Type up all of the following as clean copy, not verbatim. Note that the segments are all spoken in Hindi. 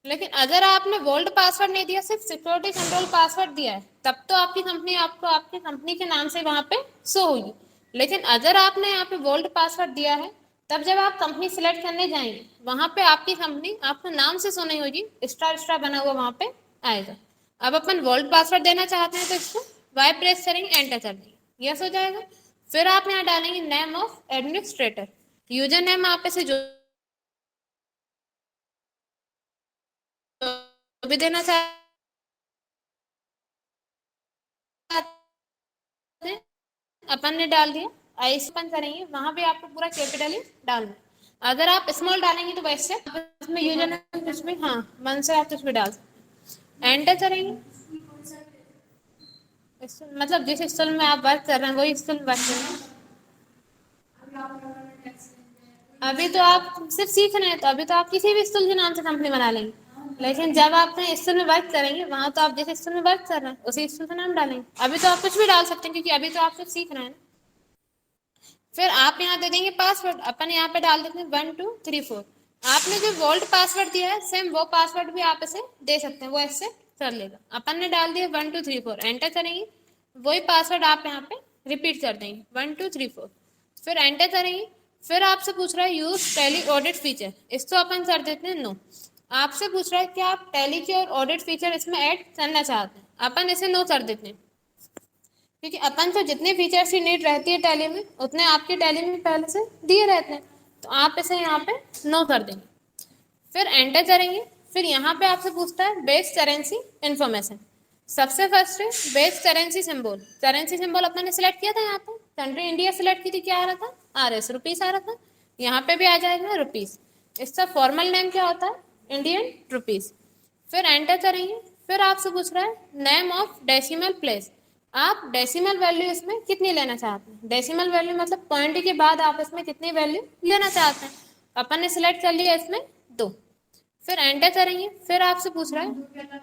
लेकिन अगर आपने वोल्ड पासवर्ड नहीं दिया, सिर्फ सिक्योरिटी कंट्रोल पासवर्ड दिया है, तब तो आपकी कंपनी आपको आपकी कंपनी के नाम से वहां पे शो होगी। लेकिन अगर आपने यहाँ पे वोल्ड पासवर्ड दिया है, तब जब आप कंपनी सिलेक्ट करने जाएंगे, वहां पे आपकी कंपनी आपको नाम से शो नहीं होगी, स्टार स्टार बना हुआ वहां पे आएगा। अब अपन वोल्ड पासवर्ड देना चाहते हैं तो इसको वाई प्रेस करेंगे, एंटर कर देंगे, यस हो जाएगा। फिर आप यहाँ डालेंगे name of administrator, user name आप इसे जो भी देना चाहते हैं, अपन ने डाल दिया। ऐसे अपन करेंगे, वहां पे आपको पूरा कैपिटल ही डालना है। अगर आप स्मॉल डालेंगे तो वैसे इसमें यूजर नेम कुछ भी, हाँ मन से आप कुछ भी डाल सकते, एंटर करेंगे। मतलब जिस स्कूल में आप वर्क कर रहे हैं वही स्कूल में वर्क कर रहे हैं। अभी तो आप सिर्फ सीख रहे हैं, तो अभी तो आप किसी भी स्कूल के नाम से कंपनी बना लेंगे। लेकिन जब आप अपने स्कूल में वर्क करेंगे, वहां तो आप जिस स्कूल में वर्क कर रहे हैं उसी स्कूल का नाम डालेंगे। अभी तो आप कुछ भी डाल सकते हैं, क्योंकि अभी तो आप सिर्फ सीख रहे हैं। फिर आप यहाँ दे देंगे पासवर्ड, अपन यहाँ पे डाल देते हैं 1234। आपने जो वोल्ट पासवर्ड दिया है, सेम वो पासवर्ड भी आप इसे दे सकते हैं, वो ऐसे कर लेगा। अपन ने डाल दिया 1234, एंटर करेंगे, वही पासवर्ड आप यहाँ पे रिपीट कर देंगे 1234, फिर एंटर करेंगे। फिर आपसे पूछ रहा है यूज टैली ऑडिट फीचर, इसको अपन कर देते हैं नो। आपसे पूछ रहा है कि आप टैली की और ऑडिट फीचर इसमें ऐड करना चाहते हैं, अपन इसे नो कर देते हैं, क्योंकि अपन को जितने फीचर्स की नीड रहती है टैली में, उतने आपके टैली में पहले से दिए रहते हैं। तो आप इसे यहाँ पे नो कर देंगे, फिर एंटर करेंगे। फिर यहाँ पे आपसे पूछता है बेस करेंसी इन्फॉर्मेशन। सबसे फर्स्ट है base currency symbol. Currency symbol अपन ने सिलेक्ट किया था, यहाँ पे कंट्री इंडिया सिलेक्ट की थी, क्या आ रहा था, RS रुपीस आ रहा था। यहाँ पे भी आ जाएगा रुपीस। इसका फॉर्मल नेम क्या होता है, इंडियन रुपीस। फिर एंटर करेंगे। फिर आपसे पूछ रहा है नेम ऑफ डेसिमल प्लेस, आप डेसिमल वैल्यू इसमें कितनी लेना चाहते हैं। डेसिमल वैल्यू मतलब पॉइंट के बाद आप इसमें कितनी वैल्यू लेना चाहते हैं। अपन ने सिलेक्ट कर लिया इसमें 2। फिर एंटर करेंगे। फिर आपसे पूछ रहा है,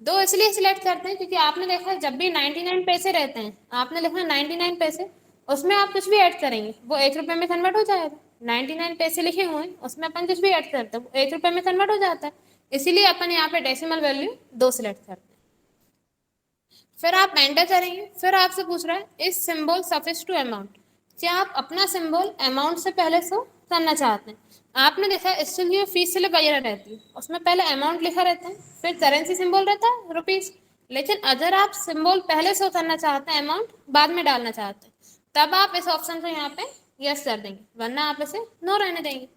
2 इसलिए सिलेक्ट करते हैं क्योंकि आपने देखा है जब भी 99 पैसे रहते हैं, आपने लिखा 99 पैसे, उसमें आप कुछ भी ऐड करेंगे वो 1 रुपये में कन्वर्ट हो जाएगा। 99 पैसे लिखे हुए हैं, उसमें अपन कुछ भी ऐड करते हैं वो 1 रुपये में कन्वर्ट हो जाता है। इसीलिए अपन यहाँ पे डेसिमल वैल्यू 2 सिलेक्ट करते हैं। फिर आप एंटर करेंगे। फिर आपसे पूछ रहा है इस सिंबल सफिक्स टू अमाउंट, क्या आप अपना सिंबल अमाउंट से पहले शो करना चाहते हैं। आपने देखा इससे जो फीस स्लिप वगैरह रहती है उसमें पहले अमाउंट लिखा रहता है, फिर करेंसी सिंबल रहता है रुपीस। लेकिन अगर आप सिंबल पहले शो करना चाहते हैं, अमाउंट बाद में डालना चाहते हैं, तब आप इस ऑप्शन को यहाँ पे यस कर देंगे, वरना आप इसे नो रहने देंगे।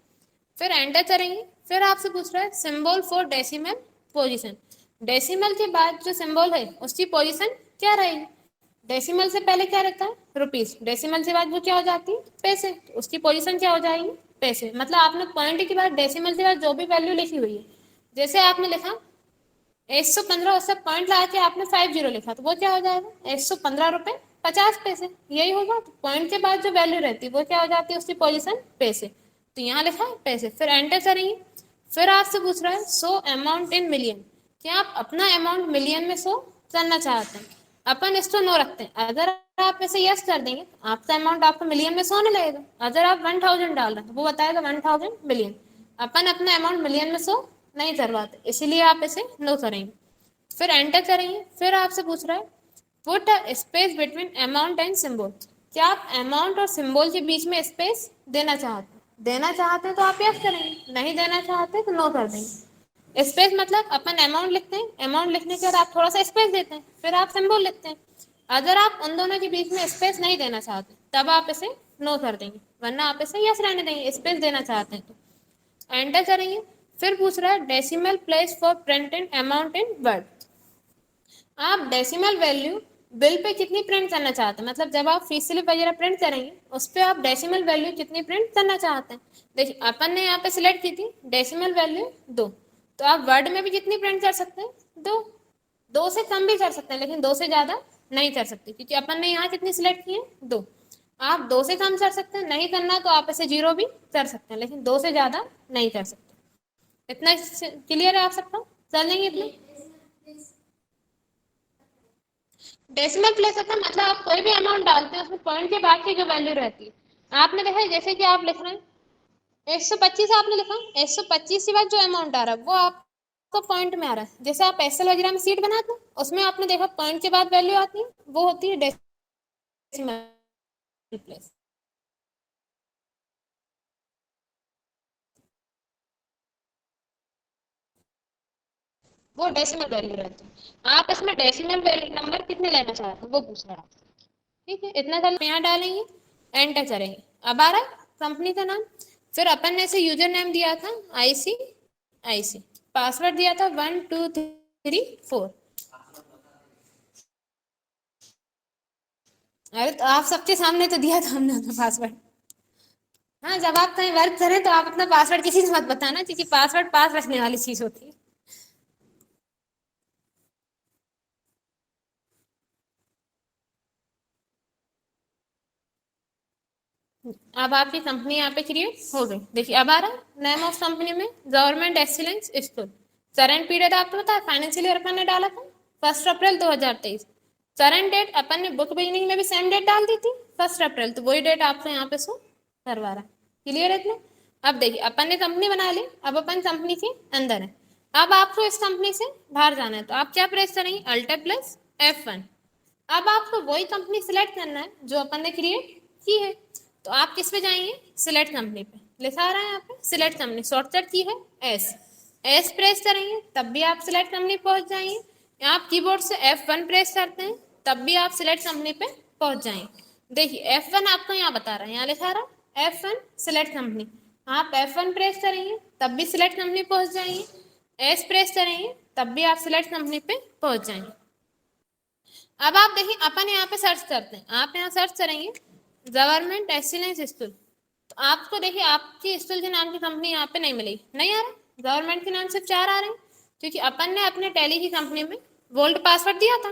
फिर एंटर करेंगे। फिर आपसे पूछ रहा है symbol for decimal position, decimal के बाद जो सिंबल है उसकी पोजीशन क्या रहेगी। डेसिमल से पहले क्या रहता है, रुपीस, डेसिमल के बाद वो क्या हो जाती है, पैसे, तो उसकी पोजीशन क्या हो जाएगी, पैसे। मतलब आपने पॉइंट के बाद डेसिमल के बाद जो भी वैल्यू लिखी हुई है, जैसे आपने लिखा 115, उससे पॉइंट लगा के आपने 50 लिखा, तो वो क्या हो जाएगा 115 रुपये 50 पैसे, यही होगा। तो पॉइंट के बाद जो वैल्यू रहती है वो क्या हो जाती है, उसकी पोजीशन पैसे, तो यहाँ लिखा है पैसे। फिर एंटर करेंगे। फिर आपसे पूछ रहा है शो अमाउंट इन मिलियन, क्या आप अपना अमाउंट मिलियन में शो करना चाहते हैं। अपन इसको नो रखते हैं, अगर आप इसे यस कर देंगे आपका अमाउंट आपको मिलियन में शो होने लगेगा। अगर आप 1000 डाल रहे हैं वो बताएगा 1000 मिलियन। अपन अपना अमाउंट मिलियन में शो नहीं करवाते, इसीलिए आप इसे नो करेंगे। फिर एंटर करेंगे। फिर आपसे पूछ रहा है put a space between amount and symbol, क्या आप अमाउंट और सिंबल के बीच में स्पेस देना चाहते हैं। देना चाहते हैं तो आप यस करेंगे, नहीं देना चाहते तो नो कर देंगे। स्पेस मतलब अपन अमाउंट लिखते हैं, अमाउंट लिखने के बाद आप थोड़ा सा स्पेस देते हैं, फिर आप सिंबल लिखते हैं। अगर आप उन दोनों के बीच में स्पेस नहीं देना चाहते तब आप इसे नो कर देंगे, वरना आप इसे यस रहने देंगे, स्पेस देना चाहते हैं तो एंटर करेंगे। फिर पूछ रहा है decimal place for printing amount in word, आप डेसिमल वैल्यू बिल पे कितनी प्रिंट करना चाहते हैं, मतलब जब आप फीस स्लिप वगैरह प्रिंट करेंगे उस पर आप डेसिमल वैल्यू कितनी प्रिंट करना चाहते हैं। देखिए अपन ने यहाँ पे सिलेक्ट की थी डेसिमल वैल्यू 2, तो आप वर्ड में भी कितनी प्रिंट कर सकते हैं, 2। 2 से कम भी कर सकते हैं, लेकिन 2 से ज़्यादा नहीं कर सकते, क्योंकि अपन ने यहाँ कितनी सिलेक्ट की है, 2। आप 2 से कम कर सकते हैं, नहीं करना तो आप इसे 0 भी कर सकते हैं, लेकिन 2 से ज़्यादा नहीं कर सकते। इतना क्लियर है आप सबका, चल लेंगे इतना। डेसिमल प्लेस होता है मतलब आप कोई भी अमाउंट डालते हैं उसमें पॉइंट के बाद की जो वैल्यू रहती है, आपने देखा है जैसे कि आप लिख रहे हैं 125, आपने लिखा 125 के बाद जो अमाउंट आ रहा है वो आप आपको पॉइंट में आ रहा है। जैसे आप एक्सेल वगैरह में सीट बनाते हैं, उसमें आपने देखा पॉइंट के बाद वैल्यू आती है, वो होती है डेसिमल प्लेस। वो डेसिमल वैल्यू रहती है। आप इसमें डेसिमल वैल्यू नंबर कितने लेना चाहते हैं वो पूछ रहा है। ठीक है, इतना साल यहाँ डालेंगे, एंटर करेंगे। अब आ रहा है कंपनी का नाम। फिर अपन ने इसे यूजर नेम दिया था ICIC, पासवर्ड दिया था 1234। अरे तो आप सबके सामने तो दिया था हमने अपना पासवर्ड। हाँ, जब आप कहीं वर्क करें तो आप अपना पासवर्ड किसी से मत बताना, क्योंकि पासवर्ड पास रखने वाली चीज होती है। अब आपकी कंपनी यहाँ पे क्रिएट हो गई। देखिए अब आ रहा है नेम ऑफ कंपनी में government excellence school. Current period आपको पता है, फाइनेंशियल ईयर अपन ने डाला था 1 अप्रैल 2023। करंट डेट अपन ने बुक बिगिनिंग में भी सेम डेट डाल दी थी 1 अप्रैल, तो वही डेट आपको यहाँ पे शो करवा रहा है। क्लियर है इतने? अब देखिए अपन ने कंपनी बना ली, अब अपन कंपनी के अंदर है। अब आपको इस कंपनी से बाहर जाना है, तो आप क्या प्रेस करेंगे, Alt+F1। अब आपको वही कंपनी सिलेक्ट करना है जो अपन ने क्रिएट की है। तो आप किस पे जाएंगे, सिलेक्ट कंपनी पे, लिखा आ रहा है यहाँ पे सिलेक्ट कंपनी, शॉर्टकट की है एस। एस प्रेस करेंगे तब भी आप सिलेक्ट कंपनी पहुंच जाएंगे। आप कीबोर्ड से F1 प्रेस करते हैं तब भी आप सिलेक्ट कंपनी पे पहुंच जाएंगे। देखिए F1 आपको यहाँ बता रहा है, यहाँ लिखा रहा है F1 सिलेक्ट कंपनी। आप F1 प्रेस करेंगे तब भी सिलेक्ट कंपनी पहुंच जाएंगे। एस प्रेस करेंगे तब भी आप सिलेक्ट कंपनी पे पहुंच जाएंगे। अब आप देखिए अपन यहाँ पे सर्च करते हैं, आप यहाँ सर्च करेंगे गवर्नमेंट एक्सीलेंस स्कूल, तो आपको देखिए आपकी स्कूल के नाम की कंपनी यहाँ पे नहीं मिलेगी, नहीं आ रहा। गवर्नमेंट के नाम सिर्फ 4 आ रहे हैं, क्योंकि अपन ने अपने टैली की कंपनी में वोल्ट पासवर्ड दिया था।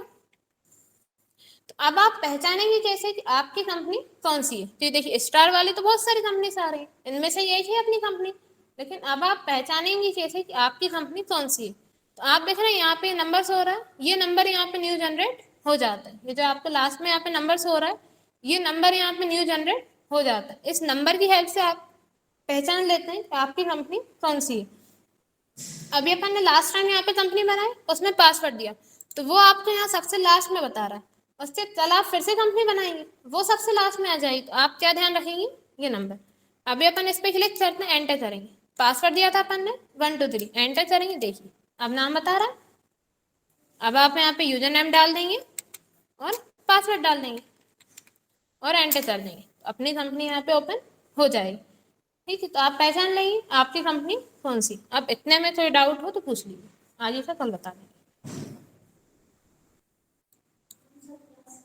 तो अब आप पहचानेंगे कैसे कि आपकी कंपनी कौन सी है, क्योंकि देखिए स्टार वाली तो बहुत सारी कंपनी आ रही है, इनमें से यही है अपनी कंपनी। लेकिन अब आप पहचानेंगे कैसे कि आपकी कंपनी कौन सी है। तो आप देख रहे हैं यहाँ पे नंबर हो रहा है, ये नंबर यहाँ पे न्यू जनरेट हो जाता है। ये जो आपको लास्ट में यहाँ पे नंबर हो रहा है, ये नंबर यहाँ पे न्यू जनरेट हो जाता है। इस नंबर की हेल्प से आप पहचान लेते हैं कि आपकी कंपनी कौन सी है। अभी अपन ने लास्ट टाइम यहाँ पे कंपनी बनाई, उसमें पासवर्ड दिया, तो वो आपको यहाँ सबसे लास्ट में बता रहा है। उससे कल आप फिर से कंपनी बनाएंगे, वो सबसे लास्ट में आ जाएगी। तो आप क्या ध्यान रखेंगे, ये नंबर। अभी अपन इस पर क्लिक करते हैं, एंटर करेंगे। पासवर्ड दिया था अपन ने 123, एंटर करेंगे। देखिए अब नाम बता रहा है। अब आप यहाँ पे यूजर नेम डाल देंगे और पासवर्ड डाल देंगे और एंटर कर देंगे, तो अपनी कंपनी यहाँ पे ओपन हो जाएगी। ठीक है, तो आप पहचान लेंगे आपकी कंपनी कौन सी। अब इतने में कोई डाउट हो तो पूछ लीजिए, आगे से कल बता देंगे।